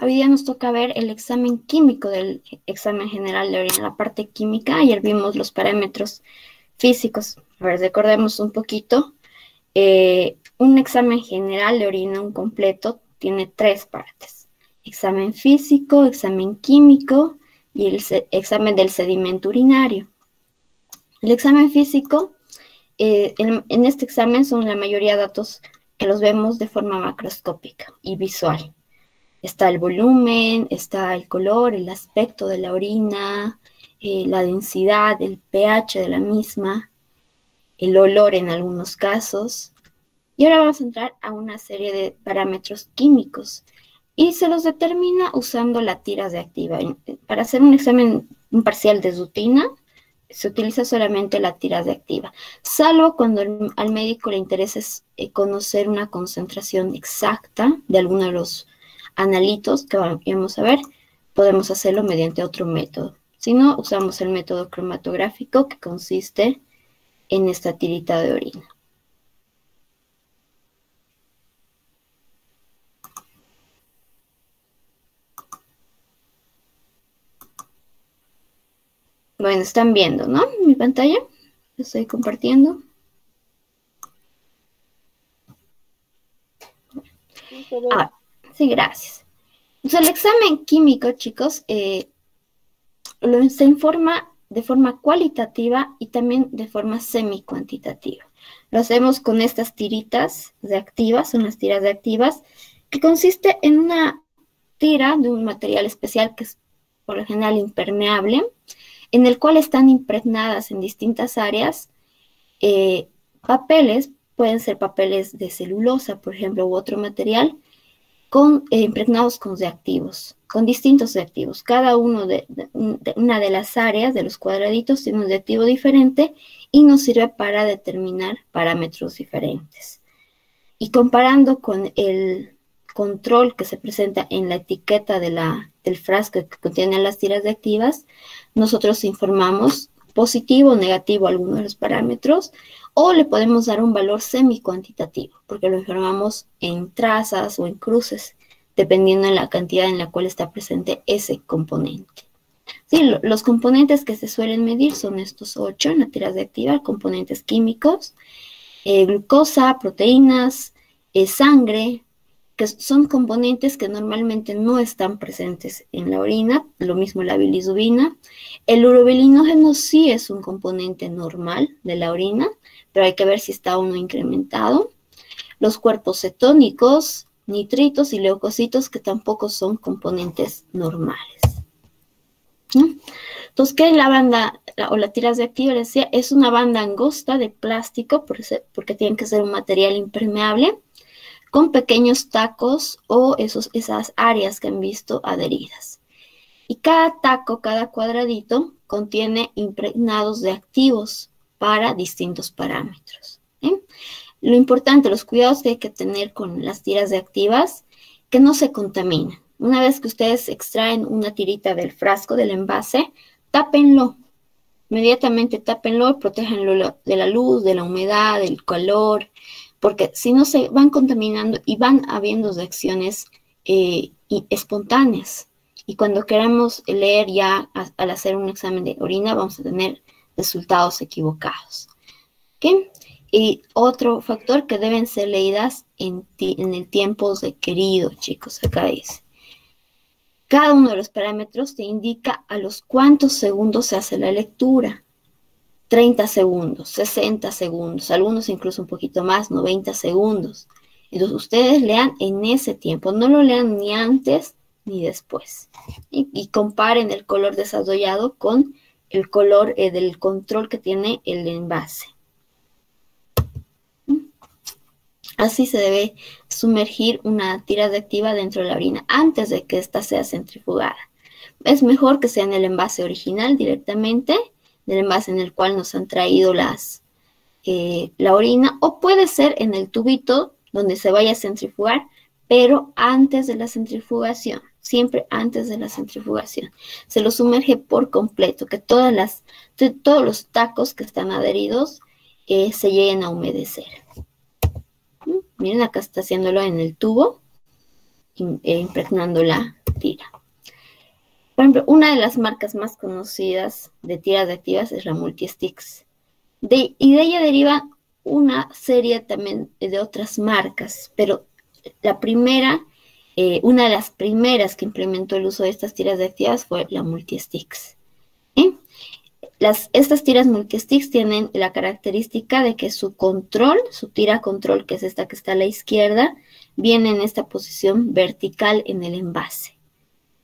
hoy día nos toca ver el examen químico del examen general de orina, la parte química. Ayer vimos los parámetros físicos. A ver, recordemos un poquito. Un examen general de orina, un completo, tiene 3 partes. Examen físico, examen químico y el examen del sedimento urinario. El examen físico, en este examen son la mayoría de datos que los vemos de forma macroscópica y visual. Está el volumen, está el color, el aspecto de la orina, la densidad, el pH de la misma, el olor en algunos casos. Y ahora vamos a entrar a una serie de parámetros químicos y se los determina usando la tira reactiva. Para hacer un examen, un parcial de rutina, se utiliza solamente la tira reactiva, salvo cuando al médico le interesa conocer una concentración exacta de alguno de los analitos que vamos a ver, podemos hacerlo mediante otro método. Si no, usamos el método cromatográfico, que consiste en esta tirita de orina. Bueno, están viendo, ¿no? Mi pantalla. Estoy compartiendo. Ah, sí, gracias. Entonces, el examen químico, chicos, se informa de forma cualitativa y también de forma semi-cuantitativa. Lo hacemos con estas tiritas reactivas, son las tiras reactivas, que consiste en una tira de un material especial que es por lo general impermeable, en el cual están impregnadas en distintas áreas papeles, pueden ser papeles de celulosa, por ejemplo, u otro material, impregnados con reactivos, con distintos reactivos. Cada uno de una de las áreas de los cuadraditos tiene un reactivo diferente y nos sirve para determinar parámetros diferentes. Y comparando con el control que se presenta en la etiqueta del frasco que contiene las tiras reactivas, nosotros informamos positivo o negativo a alguno de los parámetros, o le podemos dar un valor semi-cuantitativo, porque lo informamos en trazas o en cruces, dependiendo de la cantidad en la cual está presente ese componente. Sí, los componentes que se suelen medir son estos 8 en la tira reactiva, componentes químicos, glucosa, proteínas, sangre, que son componentes que normalmente no están presentes en la orina, lo mismo la bilirrubina. El urobilinógeno sí es un componente normal de la orina, pero hay que ver si está o no incrementado. Los cuerpos cetónicos, nitritos y leucocitos, que tampoco son componentes normales. Entonces, ¿qué es la banda o la tira reactiva? Les decía, es una banda angosta de plástico, porque tiene que ser un material impermeable, con pequeños tacos o esas áreas que han visto adheridas. Y cada taco, cada cuadradito, contiene impregnados de activos para distintos parámetros. Lo importante, los cuidados que hay que tener con las tiras reactivas, que no se contaminen. Una vez que ustedes extraen una tirita del frasco, del envase, tápenlo. Inmediatamente tápenlo y protéjanlo de la luz, de la humedad, del calor, porque si no se van contaminando y van habiendo reacciones espontáneas. Y cuando queramos leer ya al hacer un examen de orina, vamos a tener resultados equivocados. ¿Okay? Y otro factor, que deben ser leídas en el tiempo requerido, chicos. Acá dice: cada uno de los parámetros te indica a los cuántos segundos se hace la lectura. 30 segundos, 60 segundos, algunos incluso un poquito más, 90 segundos. Entonces, ustedes lean en ese tiempo, no lo lean ni antes ni después. Y comparen el color desarrollado con el color del control que tiene el envase. Así se debe sumergir una tira reactiva dentro de la orina antes de que ésta sea centrifugada. Es mejor que sea en el envase original directamente, del envase en el cual nos han traído la orina, o puede ser en el tubito donde se vaya a centrifugar, pero antes de la centrifugación, siempre antes de la centrifugación. Se lo sumerge por completo, que todos los tacos que están adheridos se lleguen a humedecer. Miren, acá está haciéndolo en el tubo, impregnando la tira. Por ejemplo, una de las marcas más conocidas de tiras reactivas es la Multi-Sticks. Y de ella deriva una serie también de otras marcas, pero la primera, una de las primeras que implementó el uso de estas tiras reactivas fue la Multi-Sticks. Estas tiras Multi-Sticks tienen la característica de que su control, su tira control, que es esta que está a la izquierda, viene en esta posición vertical en el envase.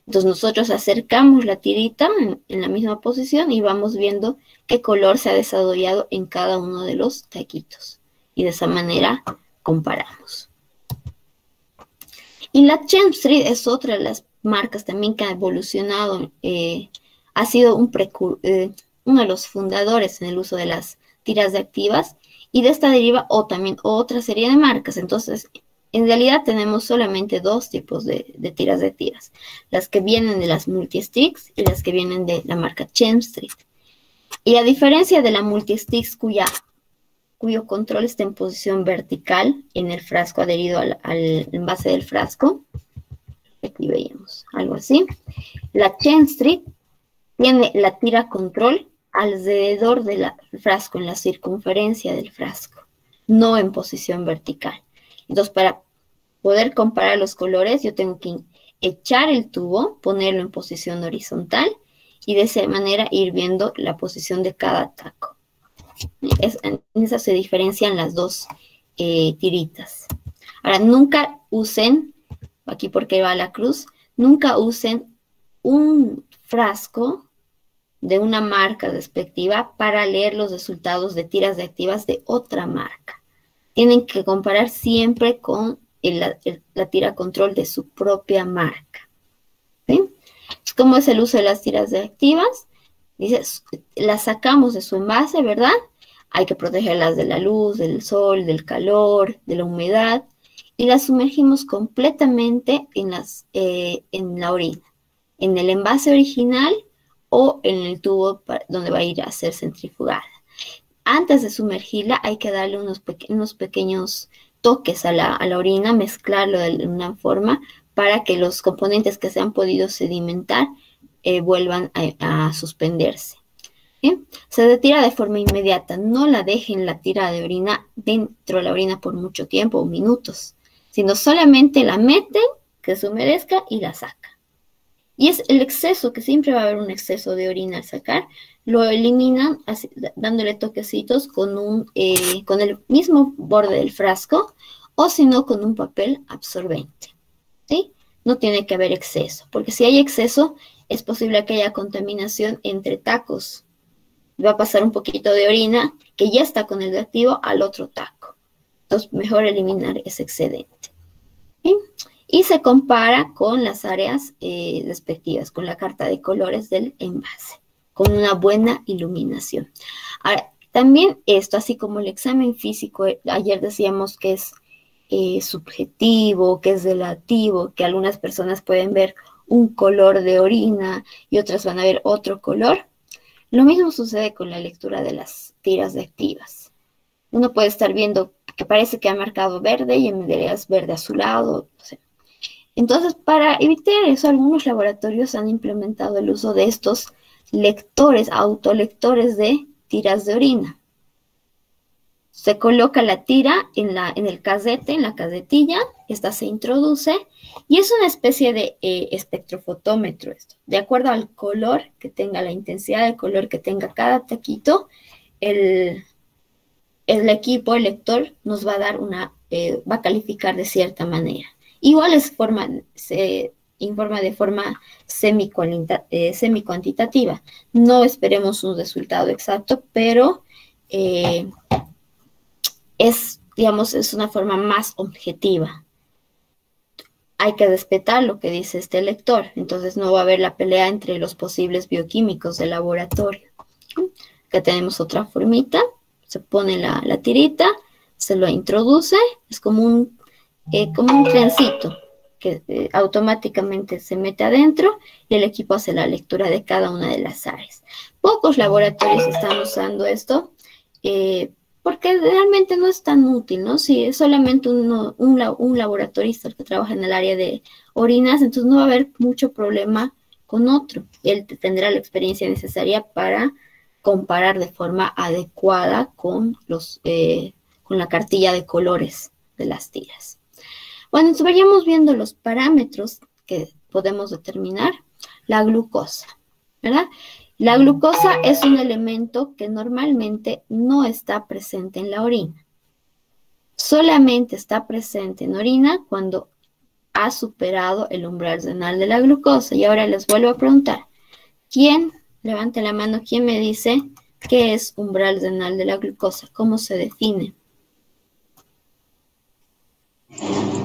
Entonces nosotros acercamos la tirita en la misma posición y vamos viendo qué color se ha desarrollado en cada uno de los taquitos. Y de esa manera comparamos. Y la Chemstreet es otra de las marcas también que ha evolucionado, ha sido uno de los fundadores en el uso de las tiras reactivas, y de esta deriva también otra serie de marcas. Entonces, en realidad tenemos solamente dos tipos de tiras reactivas, las que vienen de las Multi-Sticks y las que vienen de la marca Chemstreet. Y a diferencia de la Multi-Sticks, cuyo control está en posición vertical en el frasco adherido al envase del frasco, aquí veíamos algo así, la Chemstreet tiene la tira control alrededor del frasco, en la circunferencia del frasco, no en posición vertical. Entonces, para poder comparar los colores, yo tengo que echar el tubo, ponerlo en posición horizontal y de esa manera ir viendo la posición de cada taco. En esa se diferencian las dos tiritas. Ahora, nunca usen, aquí porque va la cruz, nunca usen un frasco de una marca respectiva para leer los resultados de tiras reactivas de otra marca. Tienen que comparar siempre con la tira control de su propia marca. ¿Sí? ¿Cómo es el uso de las tiras reactivas? Dice, las sacamos de su envase, ¿verdad? Hay que protegerlas de la luz, del sol, del calor, de la humedad, y las sumergimos completamente en la orina, en el envase original o en el tubo donde va a ir a ser centrifugada. Antes de sumergirla hay que darle unos pequeños toques a la orina, mezclarlo de una forma para que los componentes que se han podido sedimentar vuelvan a suspenderse. Se retira de forma inmediata, no la dejen la tira de orina dentro de la orina por mucho tiempo o minutos, sino solamente la meten, que se humedezca y la sacan. Y es el exceso, que siempre va a haber un exceso de orina al sacar, lo eliminan dándole toquecitos con el mismo borde del frasco o si no con un papel absorbente. ¿Sí? No tiene que haber exceso, porque si hay exceso es posible que haya contaminación entre tacos. Va a pasar un poquito de orina que ya está con el reactivo al otro taco. Entonces, mejor eliminar ese excedente. ¿Sí? Y se compara con las áreas respectivas, con la carta de colores del envase, con una buena iluminación. Ahora, también esto, así como el examen físico, ayer decíamos que es subjetivo, que es relativo, que algunas personas pueden ver un color de orina y otras van a ver otro color. Lo mismo sucede con la lectura de las tiras reactivas. Uno puede estar viendo que parece que ha marcado verde y en realidad es verde azulado. O sea. Entonces, para evitar eso, algunos laboratorios han implementado el uso de estos lectores, autolectores de tiras de orina. Se coloca la tira en el casete, en la casetilla, esta se introduce y es una especie de espectrofotómetro esto. De acuerdo al color que tenga, la intensidad de color que tenga cada taquito, el equipo, el lector, nos va a dar va a calificar de cierta manera. Igual se informa de forma semi-cuantitativa. No esperemos un resultado exacto, pero es una forma más objetiva. Hay que respetar lo que dice este lector, entonces no va a haber la pelea entre los posibles bioquímicos del laboratorio. Acá tenemos otra formita, se pone la tirita, se lo introduce, es como un trencito que automáticamente se mete adentro y el equipo hace la lectura de cada una de las áreas. Pocos laboratorios están usando esto, porque realmente no es tan útil, ¿no? Si es solamente un laboratorista el que trabaja en el área de orinas, entonces no va a haber mucho problema con otro. Él tendrá la experiencia necesaria para comparar de forma adecuada con con la cartilla de colores de las tiras. Bueno, entonces vayamos viendo los parámetros que podemos determinar. La glucosa, ¿verdad? La glucosa es un elemento que normalmente no está presente en la orina. Solamente está presente en orina cuando ha superado el umbral renal de la glucosa. Y ahora les vuelvo a preguntar, ¿quién, levante la mano, quién me dice qué es umbral renal de la glucosa? ¿Cómo se define?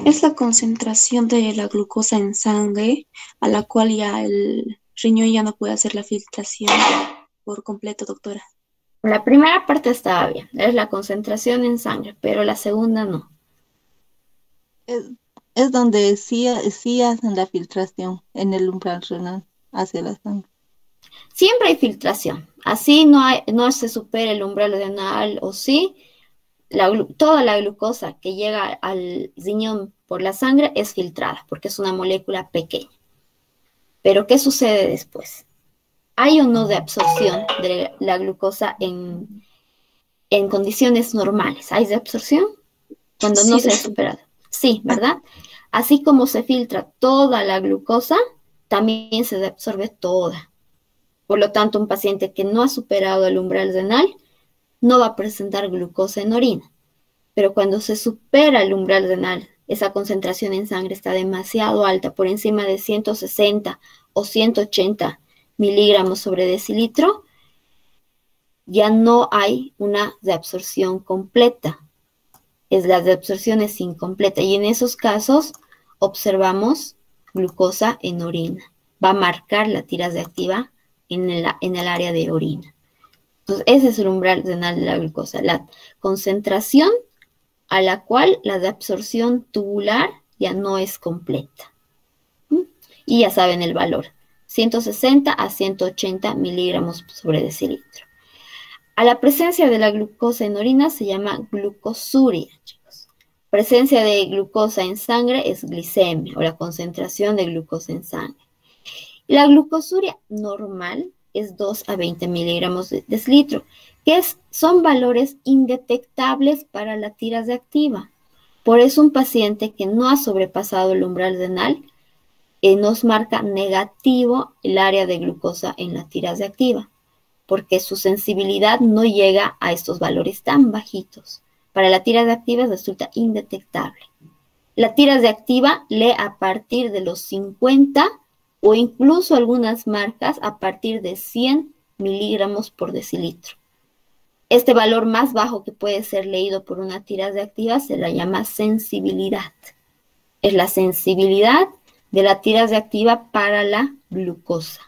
Es la concentración de la glucosa en sangre a la cual ya el riñón ya no puede hacer la filtración por completo, doctora. La primera parte estaba bien, es la concentración en sangre, pero la segunda no. Es, es donde sí hacen la filtración en el umbral renal hacia la sangre. Siempre hay filtración, así no se supera el umbral renal o sí, toda la glucosa que llega al riñón por la sangre es filtrada porque es una molécula pequeña. Pero ¿qué sucede después? ¿Hay o no de absorción de la glucosa en condiciones normales? ¿Hay de absorción cuando no Sí, se ha doctora. superado? Sí, ¿verdad? Así como se filtra toda la glucosa, también se absorbe toda. Por lo tanto, un paciente que no ha superado el umbral renal no va a presentar glucosa en orina. Pero cuando se supera el umbral renal, esa concentración en sangre está demasiado alta, por encima de 160 o 180 miligramos sobre decilitro, ya no hay una reabsorción completa. La reabsorción es incompleta y en esos casos observamos glucosa en orina. Va a marcar la tirasa activa en el área de orina. Entonces, ese es el umbral renal de la glucosa, la concentración a la cual la de absorción tubular ya no es completa. ¿Mm? Y ya saben el valor, 160 a 180 miligramos sobre decilitro. A la presencia de la glucosa en orina se llama glucosuria, chicos. Presencia de glucosa en sangre es glicemia o la concentración de glucosa en sangre. La glucosuria normal es 2 a 20 miligramos de decilitro, que son valores indetectables para la tirasa activa. Por eso un paciente que no ha sobrepasado el umbral renal nos marca negativo el área de glucosa en la tirasa activa, porque su sensibilidad no llega a estos valores tan bajitos. Para la tirasa activa resulta indetectable. La tirasa activa lee a partir de los 50 o incluso algunas marcas a partir de 100 miligramos por decilitro. Este valor más bajo que puede ser leído por una tirasa activa se la llama sensibilidad. Es la sensibilidad de la tirasa activa para la glucosa.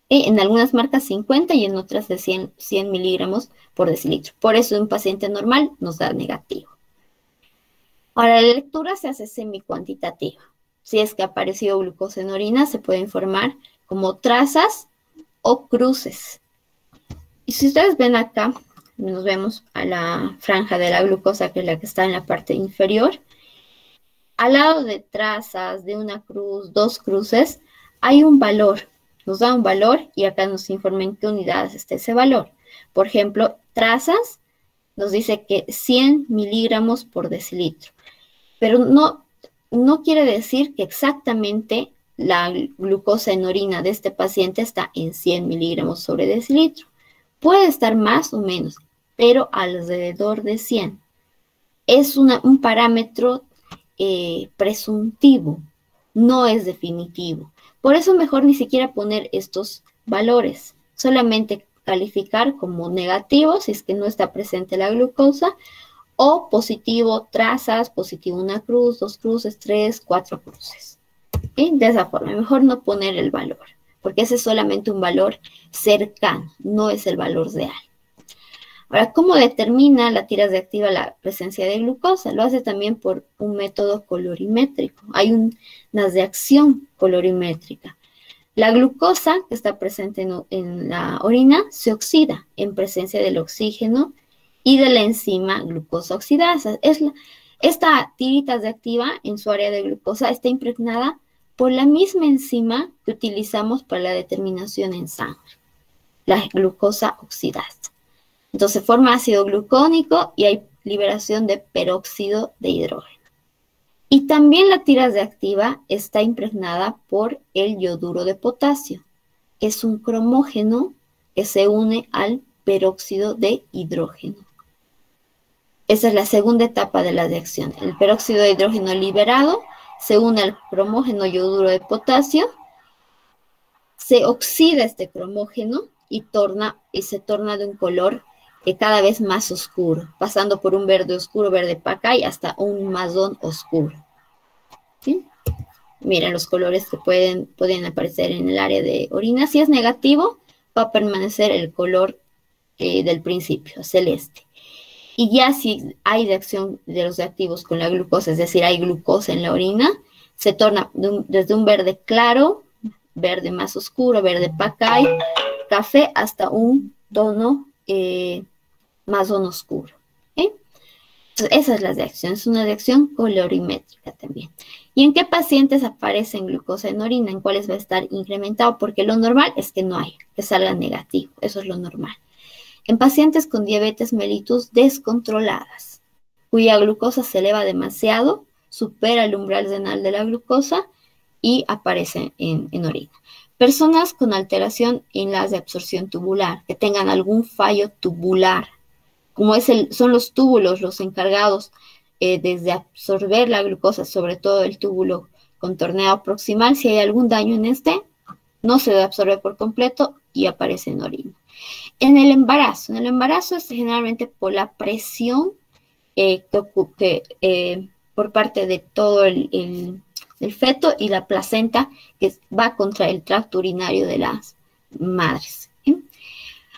En algunas marcas 50 y en otras de 100 miligramos por decilitro. Por eso un paciente normal nos da negativo. Ahora, la lectura se hace semicuantitativa. Si es que ha aparecido glucosa en orina, se puede informar como trazas o cruces. Y si ustedes ven acá, nos vemos a la franja de la glucosa, que es la que está en la parte inferior. Al lado de trazas, de una cruz, dos cruces, hay un valor. Nos da un valor y acá nos informa en qué unidades está ese valor. Por ejemplo, trazas nos dice que 100 miligramos por decilitro. Pero no quiere decir que exactamente la glucosa en orina de este paciente está en 100 miligramos sobre decilitro. Puede estar más o menos, pero alrededor de 100. Es un parámetro presuntivo, no es definitivo. Por eso mejor ni siquiera poner estos valores, solamente calificar como negativo si es que no está presente la glucosa, o positivo trazas, positivo una cruz, dos cruces, tres, cuatro cruces. ¿Sí? De esa forma, mejor no poner el valor, porque ese es solamente un valor cercano, no es el valor real. Ahora, ¿cómo determina la tirasa activa la presencia de glucosa? Lo hace también por un método colorimétrico. Hay una reacción colorimétrica. La glucosa que está presente en la orina se oxida en presencia del oxígeno y de la enzima glucosa oxidasa. Esta tirita reactiva en su área de glucosa está impregnada por la misma enzima que utilizamos para la determinación en sangre, la glucosa oxidasa. Entonces forma ácido glucónico y hay liberación de peróxido de hidrógeno. Y también la tira reactiva está impregnada por el yoduro de potasio. Es un cromógeno que se une al peróxido de hidrógeno. Esa es la segunda etapa de la reacción. El peróxido de hidrógeno liberado se une al cromógeno yoduro de potasio, se oxida este cromógeno y se torna de un color cada vez más oscuro, pasando por un verde oscuro, verde pacay, hasta un marrón oscuro. ¿Sí? Miren los colores que pueden aparecer en el área de orina. Si es negativo, va a permanecer el color del principio, celeste. Y ya si hay reacción de los reactivos con la glucosa, es decir, hay glucosa en la orina, se torna desde un verde claro, verde más oscuro, verde pacay, café, hasta un tono marrón oscuro. ¿Okay? Entonces, esa es la reacción, es una reacción colorimétrica también. ¿Y en qué pacientes aparece glucosa en orina? ¿En cuáles va a estar incrementado? Porque lo normal es que no haya, que salga negativo, eso es lo normal. En pacientes con diabetes mellitus descontroladas, cuya glucosa se eleva demasiado, supera el umbral renal de la glucosa y aparece en orina. Personas con alteración en la absorción tubular, que tengan algún fallo tubular, como son los túbulos los encargados de absorber la glucosa, sobre todo el túbulo contorneado proximal. Si hay algún daño en este, no se debe absorber por completo y aparece en orina. En el embarazo es generalmente por la presión por parte de todo el feto y la placenta que va contra el tracto urinario de las madres. ¿Sí?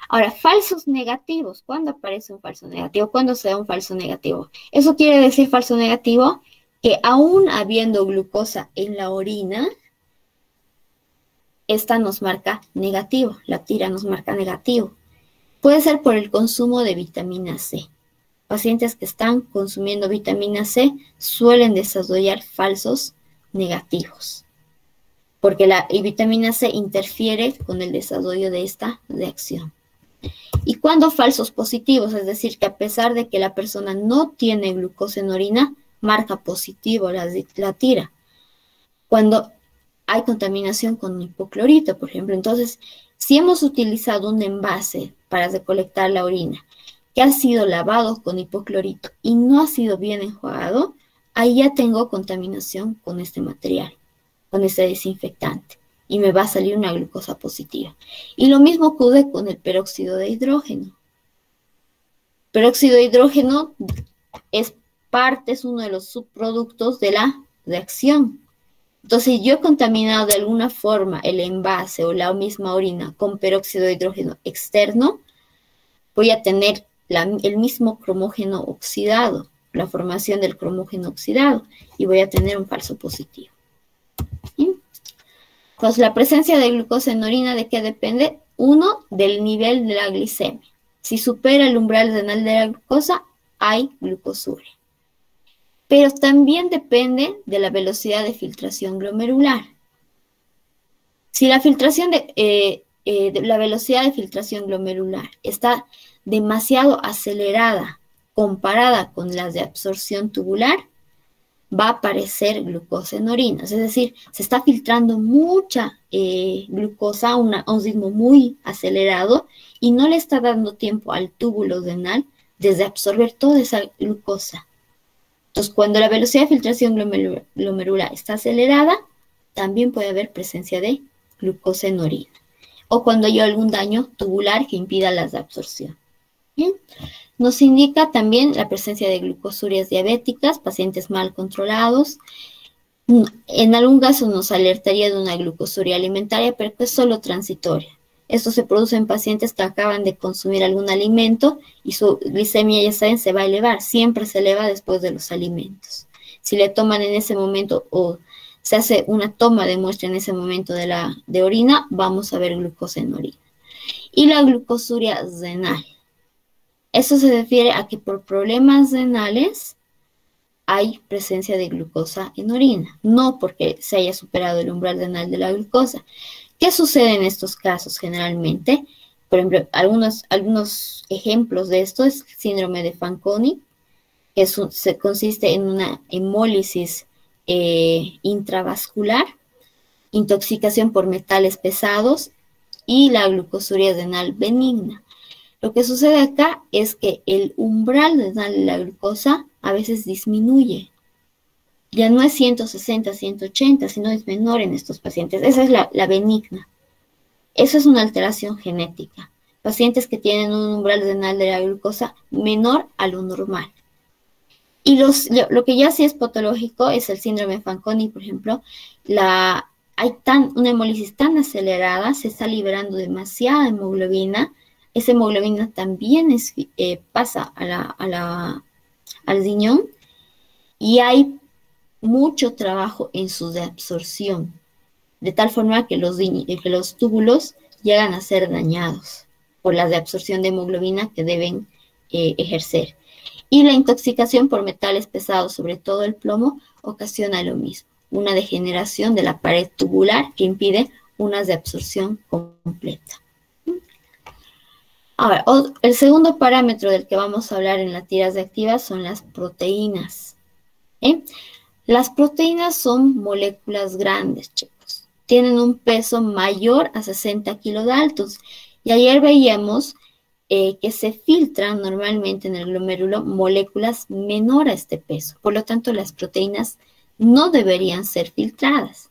Ahora, falsos negativos. ¿Cuándo aparece un falso negativo? ¿Cuándo se da un falso negativo? Eso quiere decir falso negativo que aún habiendo glucosa en la orina, esta nos marca negativo, la tira nos marca negativo. Puede ser por el consumo de vitamina C. Pacientes que están consumiendo vitamina C suelen desarrollar falsos negativos, porque la vitamina C interfiere con el desarrollo de esta reacción. Y cuando falsos positivos, es decir, que a pesar de que la persona no tiene glucosa en orina, marca positivo la tira. Cuando hay contaminación con hipoclorito, por ejemplo. Entonces, si hemos utilizado un envase para recolectar la orina que ha sido lavado con hipoclorito y no ha sido bien enjuagado, ahí ya tengo contaminación con este material, con este desinfectante, y me va a salir una glucosa positiva. Y lo mismo ocurre con el peróxido de hidrógeno. Peróxido de hidrógeno es uno de los subproductos de la reacción. Entonces, yo he contaminado de alguna forma el envase o la misma orina con peróxido de hidrógeno externo, voy a tener el mismo cromógeno oxidado, la formación del cromógeno oxidado, y voy a tener un falso positivo. ¿Sí? Pues la presencia de glucosa en orina, ¿de qué depende? Uno, del nivel de la glicemia. Si supera el umbral renal de la glucosa, hay glucosuria. Pero también depende de la velocidad de filtración glomerular. Si la velocidad de filtración glomerular está demasiado acelerada comparada con la de absorción tubular, va a aparecer glucosa en orina. Es decir, se está filtrando mucha glucosa a un ritmo muy acelerado y no le está dando tiempo al túbulo renal de absorber toda esa glucosa. Entonces, cuando la velocidad de filtración glomerular está acelerada, también puede haber presencia de glucosa en orina. O cuando hay algún daño tubular que impida la absorción. ¿Bien? Nos indica también la presencia de glucosurias diabéticas, pacientes mal controlados. En algún caso nos alertaría de una glucosuria alimentaria, pero que es solo transitoria. Esto se produce en pacientes que acaban de consumir algún alimento y su glicemia, ya saben, se va a elevar. Siempre se eleva después de los alimentos. Si le toman en ese momento o se hace una toma de muestra en ese momento de orina, vamos a ver glucosa en orina. Y la glucosuria renal. Eso se refiere a que por problemas renales hay presencia de glucosa en orina, no porque se haya superado el umbral renal de la glucosa. ¿Qué sucede en estos casos generalmente? Por ejemplo, algunos ejemplos de esto es el síndrome de Fanconi, que consiste en una hemólisis intravascular, intoxicación por metales pesados y la glucosuria renal benigna. Lo que sucede acá es que el umbral renal de la glucosa a veces disminuye. Ya no es 160, 180, sino es menor en estos pacientes. Esa es la benigna. Eso es una alteración genética. Pacientes que tienen un umbral renal de la glucosa menor a lo normal. Y lo que ya sí es patológico es el síndrome de Fanconi, por ejemplo. Hay una hemólisis tan acelerada, se está liberando demasiada hemoglobina. Esa hemoglobina también pasa al riñón y hay mucho trabajo en su deabsorción, de tal forma que los túbulos llegan a ser dañados por la deabsorción de hemoglobina que deben ejercer. Y la intoxicación por metales pesados, sobre todo el plomo, ocasiona lo mismo, una degeneración de la pared tubular que impide una deabsorción completa. Ahora, el segundo parámetro del que vamos a hablar en las tiras reactivas son las proteínas. Las proteínas son moléculas grandes, chicos. Tienen un peso mayor a 60 kilodaltons. Y ayer veíamos que se filtran normalmente en el glomérulo moléculas menor a este peso. Por lo tanto, las proteínas no deberían ser filtradas.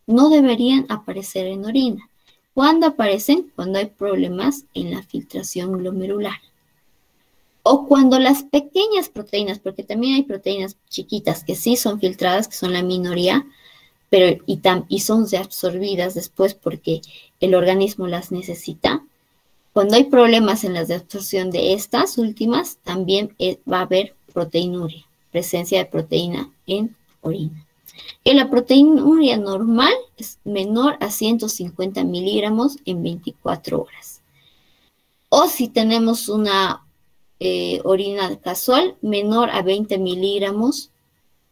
No deberían aparecer en orina. ¿Cuándo aparecen? Cuando hay problemas en la filtración glomerular. O cuando las pequeñas proteínas, porque también hay proteínas chiquitas que sí son filtradas, que son la minoría, pero y son reabsorbidas después porque el organismo las necesita. Cuando hay problemas en la deabsorción de estas últimas, también va a haber proteinuria, presencia de proteína en orina. Y la proteinuria normal es menor a 150 miligramos en 24 horas. O si tenemos una orina casual, menor a 20 miligramos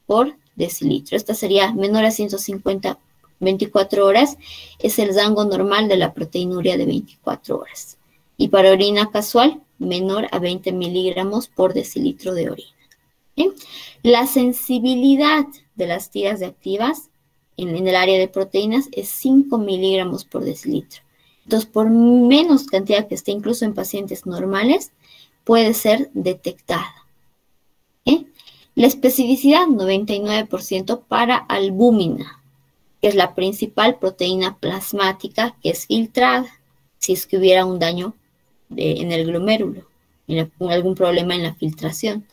por decilitro. Esta sería menor a 150 24 horas, es el rango normal de la proteinuria de 24 horas. Y para orina casual, menor a 20 miligramos por decilitro de orina. ¿Bien? La sensibilidad de las tiras reactivas en el área de proteínas es 5 miligramos por decilitro. Entonces, por menos cantidad que esté incluso en pacientes normales, puede ser detectada. La especificidad, 99% para albúmina, que es la principal proteína plasmática que es filtrada si es que hubiera un daño en el glomérulo, algún problema en la filtración.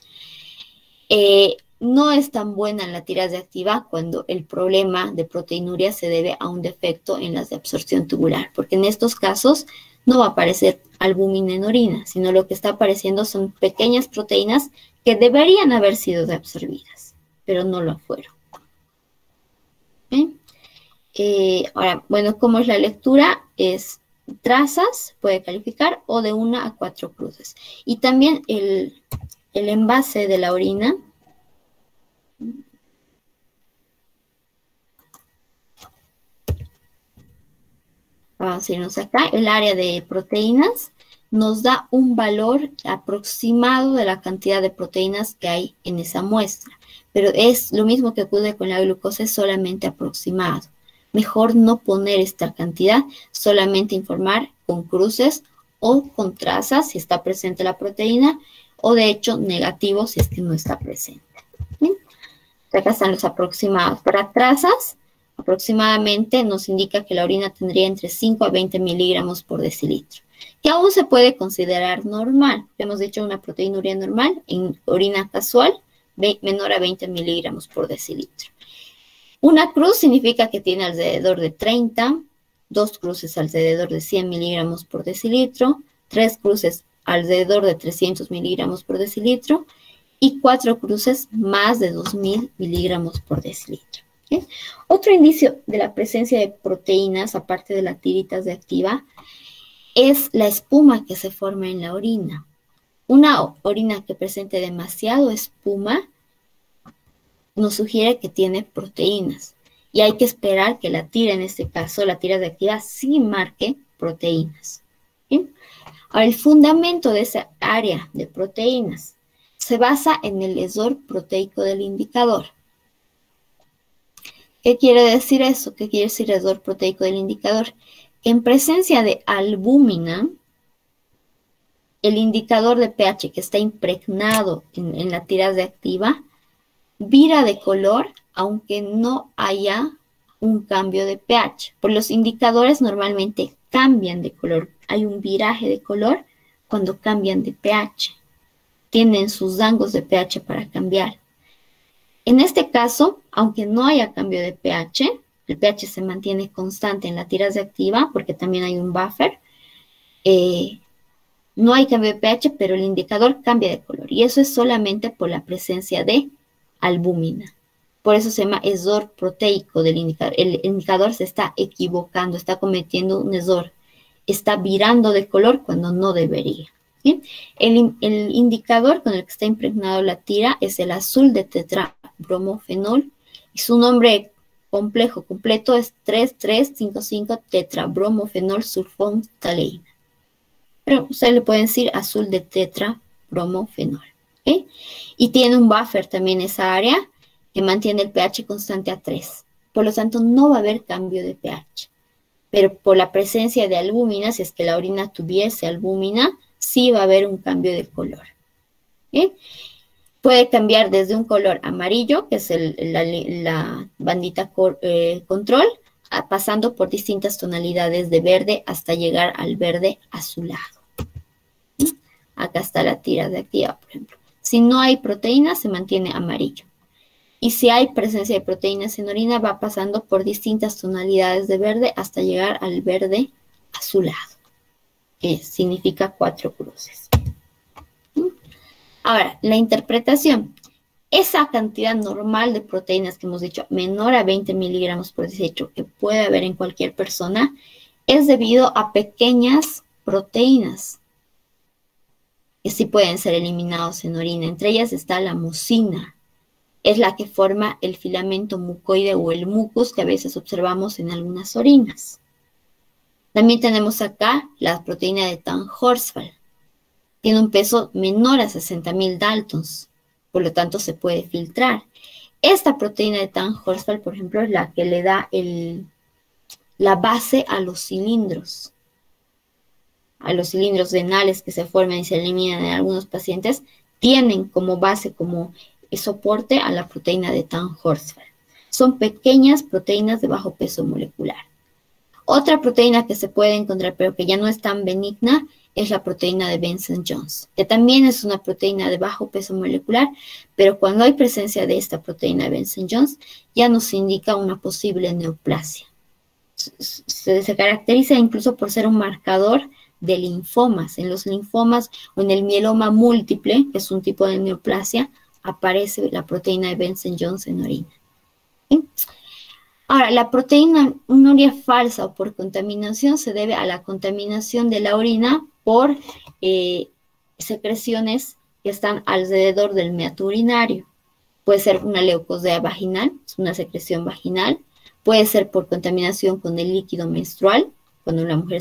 No es tan buena la tira reactiva cuando el problema de proteinuria se debe a un defecto en la absorción tubular, porque en estos casos no va a aparecer albúmina en orina, sino lo que está apareciendo son pequeñas proteínas que deberían haber sido reabsorbidas, pero no lo fueron. Ahora, bueno, ¿cómo es la lectura? Es trazas, puede calificar, o de 1 a 4 cruces. Y también el envase de la orina. Vamos a irnos acá. El área de proteínas nos da un valor aproximado de la cantidad de proteínas que hay en esa muestra. Pero es lo mismo que ocurre con la glucosa, es solamente aproximado. Mejor no poner esta cantidad, solamente informar con cruces o con trazas si está presente la proteína, o de hecho negativo si es que no está presente. ¿Bien? Acá están los aproximados. Para trazas, aproximadamente nos indica que la orina tendría entre 5 a 20 miligramos por decilitro, que aún se puede considerar normal. Hemos dicho una proteinuria normal en orina casual menor a 20 miligramos por decilitro. Una cruz significa que tiene alrededor de 30, 2 cruces alrededor de 100 miligramos por decilitro, 3 cruces alrededor de 300 miligramos por decilitro y 4 cruces más de 2000 miligramos por decilitro. ¿Okay? Otro indicio de la presencia de proteínas, aparte de la tirita reactiva, es la espuma que se forma en la orina. Una orina que presente demasiado espuma nos sugiere que tiene proteínas y hay que esperar que la tira, en este caso la tira reactiva, sí marque proteínas. ¿Bien? Ahora, el fundamento de esa área de proteínas se basa en el lesor proteico del indicador. ¿Qué quiere decir eso? ¿Qué quiere decir lesor proteico del indicador? En presencia de albúmina, el indicador de pH que está impregnado en la tira reactiva vira de color aunque no haya un cambio de pH. Por los indicadores normalmente cambian de color. Hay un viraje de color cuando cambian de pH. Tienen sus rangos de pH para cambiar. En este caso, aunque no haya cambio de pH, el pH se mantiene constante en la tira reactiva porque también hay un buffer. No hay cambio de pH, pero el indicador cambia de color. Y eso es solamente por la presencia de albúmina. Por eso se llama error proteico del indicador. El indicador se está equivocando, está cometiendo un error. Está virando de color cuando no debería. ¿Sí? El indicador con el que está impregnado la tira es el azul de tetrabromofenol. Y su nombre completo es 3,3,5,5 tetrabromofenol sulfonftaleína. Pero ustedes le pueden decir azul de tetrabromofenol. ¿Okay? Y tiene un buffer también esa área que mantiene el pH constante a 3. Por lo tanto, no va a haber cambio de pH. Pero por la presencia de albúmina, si es que la orina tuviese albúmina, sí va a haber un cambio de color. ¿Okay? Puede cambiar desde un color amarillo, que es la bandita control, pasando por distintas tonalidades de verde hasta llegar al verde azulado. Acá está la tira reactiva, por ejemplo. Si no hay proteínas, se mantiene amarillo. Y si hay presencia de proteínas en orina, va pasando por distintas tonalidades de verde hasta llegar al verde azulado, que significa 4 cruces. Ahora, la interpretación. Esa cantidad normal de proteínas que hemos dicho, menor a 20 miligramos por decilitro, que puede haber en cualquier persona, es debido a pequeñas proteínas que sí pueden ser eliminados en orina. Entre ellas está la mucina. Es la que forma el filamento mucoide o el mucus que a veces observamos en algunas orinas. También tenemos acá la proteína de Tan-Horsfall. Tiene un peso menor a 60.000 Daltons, por lo tanto se puede filtrar. Esta proteína de Tan-Horsfall, por ejemplo, es la que le da la base a los cilindros renales que se forman y se eliminan en algunos pacientes, tienen como base, como soporte a la proteína de Tan-Horsfall. Son pequeñas proteínas de bajo peso molecular. Otra proteína que se puede encontrar, pero que ya no es tan benigna, es la proteína de Benson-Jones, que también es una proteína de bajo peso molecular, pero cuando hay presencia de esta proteína de Benson-Jones, ya nos indica una posible neoplasia. Se caracteriza incluso por ser un marcador de linfomas. En los linfomas o en el mieloma múltiple, que es un tipo de neoplasia, aparece la proteína de Benson-Jones en orina. ¿Sí? Ahora, la proteinuria falsa o por contaminación se debe a la contaminación de la orina por secreciones que están alrededor del meato urinario. Puede ser una leucosidea vaginal, es una secreción vaginal. Puede ser por contaminación con el líquido menstrual, cuando la mujer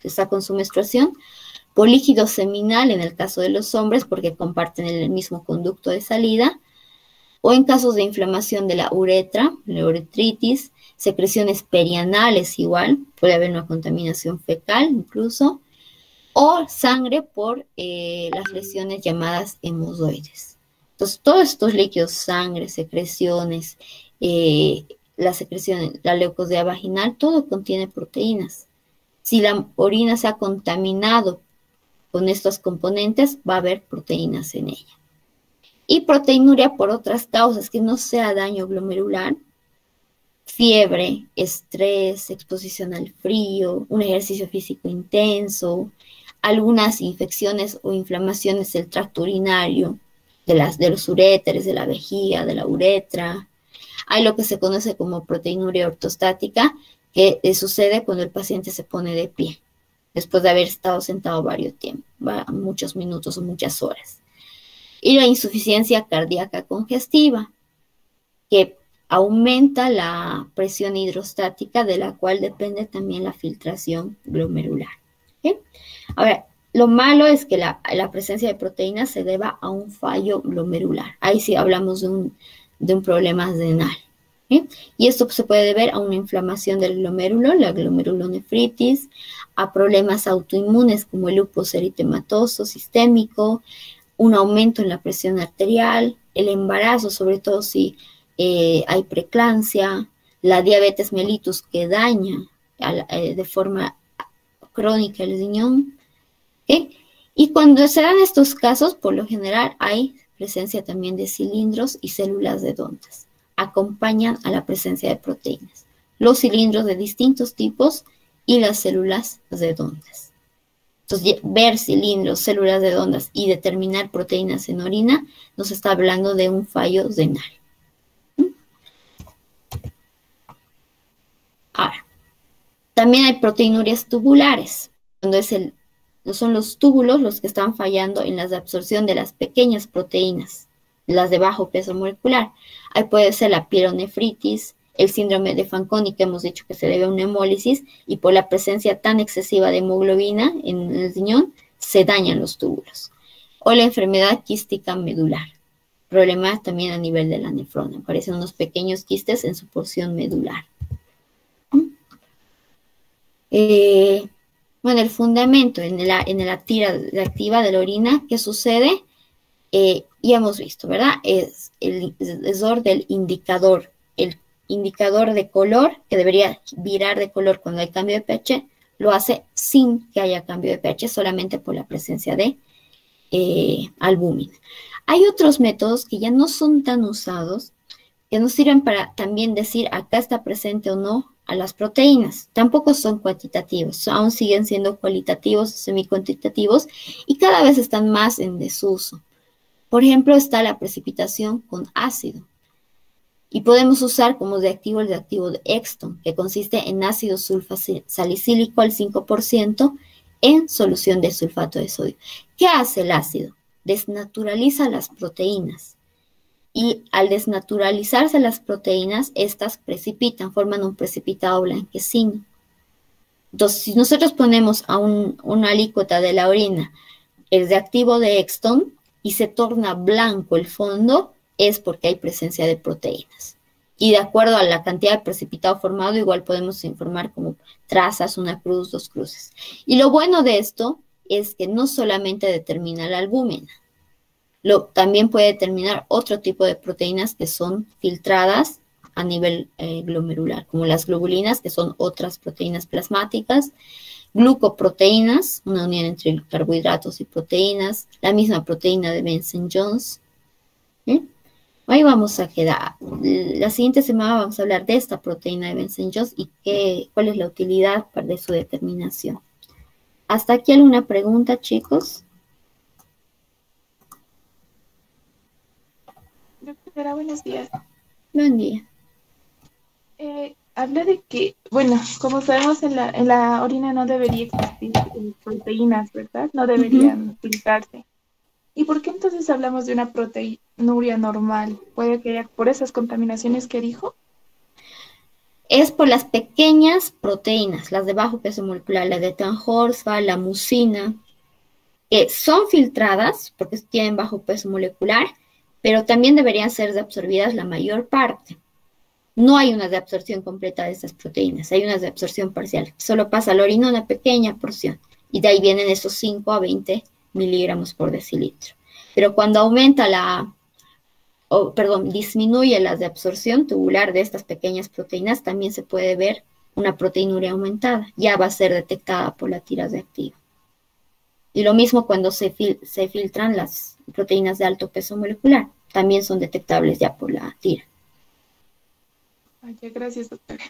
está con su menstruación. Por líquido seminal en el caso de los hombres, porque comparten el mismo conducto de salida. O en casos de inflamación de la uretra, la uretritis, secreciones perianales igual, puede haber una contaminación fecal incluso, o sangre por las lesiones llamadas hemozoides. Entonces, todos estos líquidos, sangre, secreciones, la leucosidea vaginal, todo contiene proteínas. Si la orina se ha contaminado con estos componentes, va a haber proteínas en ella. Y proteinuria por otras causas, que no sea daño glomerular, fiebre, estrés, exposición al frío, un ejercicio físico intenso, algunas infecciones o inflamaciones del tracto urinario, de los uréteres, de la vejiga, de la uretra. Hay lo que se conoce como proteinuria ortostática, que sucede cuando el paciente se pone de pie. después de haber estado sentado varios tiempos, muchos minutos o muchas horas. Y la insuficiencia cardíaca congestiva, que aumenta la presión hidrostática, de la cual depende también la filtración glomerular. ¿Sí? Ahora, lo malo es que la presencia de proteínas se deba a un fallo glomerular. Ahí sí hablamos de un problema renal. ¿Sí? Y esto se puede deber a una inflamación del glomérulo, la glomerulonefritis, a problemas autoinmunes como el lupus eritematoso sistémico, un aumento en la presión arterial, el embarazo, sobre todo si hay preeclampsia, la diabetes mellitus que daña de forma crónica el riñón. ¿Okay? Y cuando se dan estos casos, por lo general hay presencia también de cilindros y células redondas. Acompañan a la presencia de proteínas. Los cilindros de distintos tipos y las células redondas. Entonces, ver cilindros, células redondas y determinar proteínas en orina nos está hablando de un fallo renal. Ahora, también hay proteinurias tubulares, cuando son los túbulos los que están fallando en la absorción de las pequeñas proteínas, las de bajo peso molecular. Ahí puede ser la pielonefritis, el síndrome de Fanconi, que hemos dicho que se debe a una hemólisis, y por la presencia tan excesiva de hemoglobina en el riñón, se dañan los túbulos. O la enfermedad quística medular, problemas también a nivel de la nefrona, aparecen unos pequeños quistes en su porción medular. Bueno, el fundamento en la tira reactiva de la orina, ¿qué sucede? Ya hemos visto, ¿verdad? Es el error del indicador. El indicador de color, que debería virar de color cuando hay cambio de pH, lo hace sin que haya cambio de pH, solamente por la presencia de albúmina. Hay otros métodos que ya no son tan usados, que nos sirven para también decir acá está presente o no a las proteínas. Tampoco son cuantitativos, aún siguen siendo cualitativos, semicuantitativos, y cada vez están más en desuso. Por ejemplo, está la precipitación con ácido. Y podemos usar como reactivo el reactivo de Exton, que consiste en ácido sulfasalicílico al 5% en solución de sulfato de sodio. ¿Qué hace el ácido? Desnaturaliza las proteínas. Y al desnaturalizarse las proteínas, estas precipitan, forman un precipitado blanquecino. Entonces, si nosotros ponemos a una alícuota de la orina el reactivo de Exton y se torna blanco el fondo, es porque hay presencia de proteínas. Y de acuerdo a la cantidad de precipitado formado, igual podemos informar como trazas, una cruz, dos cruces. Y lo bueno de esto es que no solamente determina la albúmina, también puede determinar otro tipo de proteínas que son filtradas a nivel glomerular, como las globulinas, que son otras proteínas plasmáticas, glucoproteínas, una unión entre carbohidratos y proteínas, la misma proteína de Benson-Jones. Ahí vamos a quedar. La siguiente semana vamos a hablar de esta proteína de Benson-Jones y cuál es la utilidad de su determinación. ¿Hasta aquí alguna pregunta, chicos? Doctora, buenos días. Buen día. Habla de que, bueno, como sabemos, en la orina no debería existir proteínas, ¿verdad? No deberían filtrarse. ¿Y por qué entonces hablamos de una proteinuria normal? ¿Puede que haya por esas contaminaciones que dijo? Es por las pequeñas proteínas, las de bajo peso molecular, la de Tan-Horsfa, la mucina, que son filtradas porque tienen bajo peso molecular, pero también deberían ser reabsorbidas la mayor parte. No hay una reabsorción completa de estas proteínas, hay una reabsorción parcial. Solo pasa a la orina una pequeña porción y de ahí vienen esos 5 a 20 miligramos por decilitro. Pero cuando aumenta disminuye la reabsorción tubular de estas pequeñas proteínas, también se puede ver una proteinuria aumentada. Ya va a ser detectada por la tira reactiva. Y lo mismo cuando se filtran las proteínas de alto peso molecular, también son detectables ya por la tira. Gracias, doctora.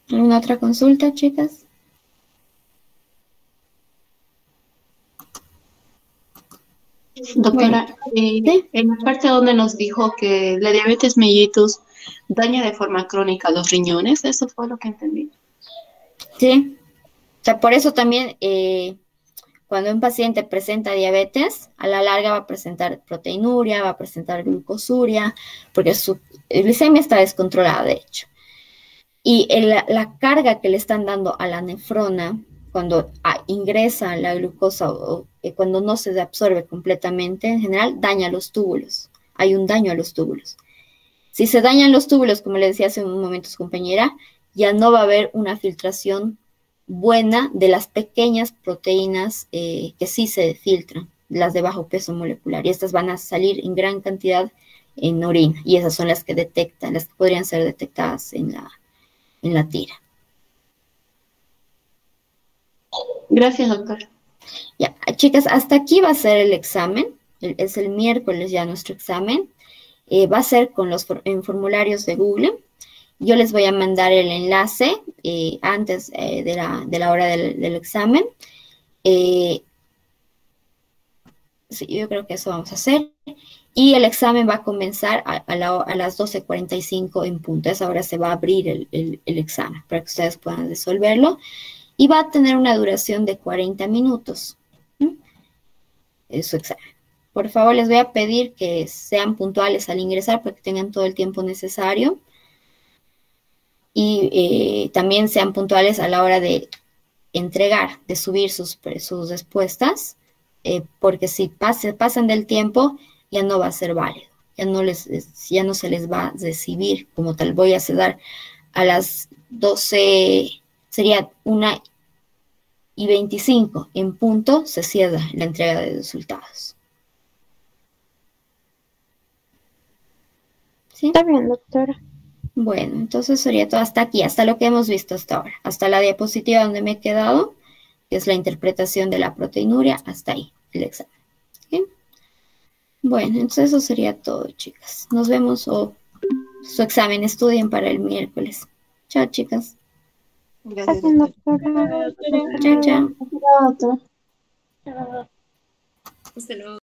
¿Alguna otra consulta, chicas? Doctora, ¿Sí? en la parte donde nos dijo que la diabetes mellitus daña de forma crónica los riñones, eso fue lo que entendí. Sí. O sea, por eso también cuando un paciente presenta diabetes, a la larga va a presentar proteinuria, va a presentar glucosuria, porque su glicemia está descontrolada, de hecho. Y la carga que le están dando a la nefrona cuando ingresa la glucosa o cuando no se absorbe completamente, en general daña los túbulos. Hay un daño a los túbulos. Si se dañan los túbulos, como le decía hace un momento su compañera, ya no va a haber una filtración buena de las pequeñas proteínas que sí se filtran, las de bajo peso molecular. Y estas van a salir en gran cantidad en orina. Y esas son las que detectan, las que podrían ser detectadas en la tira. Gracias, doctora. Ya, chicas, hasta aquí va a ser el examen. Es el miércoles ya nuestro examen. Va a ser con los formularios de Google. Yo les voy a mandar el enlace antes de la hora del examen. Sí, yo creo que eso vamos a hacer. Y el examen va a comenzar a las 12:45 en punto. A esa hora se va a abrir el examen para que ustedes puedan resolverlo. Y va a tener una duración de 40 minutos. Su examen. Por favor, les voy a pedir que sean puntuales al ingresar para que tengan todo el tiempo necesario. Y también sean puntuales a la hora de entregar, de subir sus respuestas, porque si pasan del tiempo, ya no va a ser válido. Ya no se les va a recibir como tal. Voy a dar a las 12, sería 1:25 en punto, se cierra la entrega de resultados. ¿Sí? Está bien, doctora. Bueno, entonces sería todo hasta aquí, hasta lo que hemos visto hasta ahora. Hasta la diapositiva donde me he quedado, que es la interpretación de la proteinuria, hasta ahí, el examen. ¿Sí? Bueno, entonces eso sería todo, chicas. Nos vemos o su examen, estudien para el miércoles. Chao, chicas. Gracias, Está bien, doctora. doctora. Chao, chao. Doctora. Hasta luego.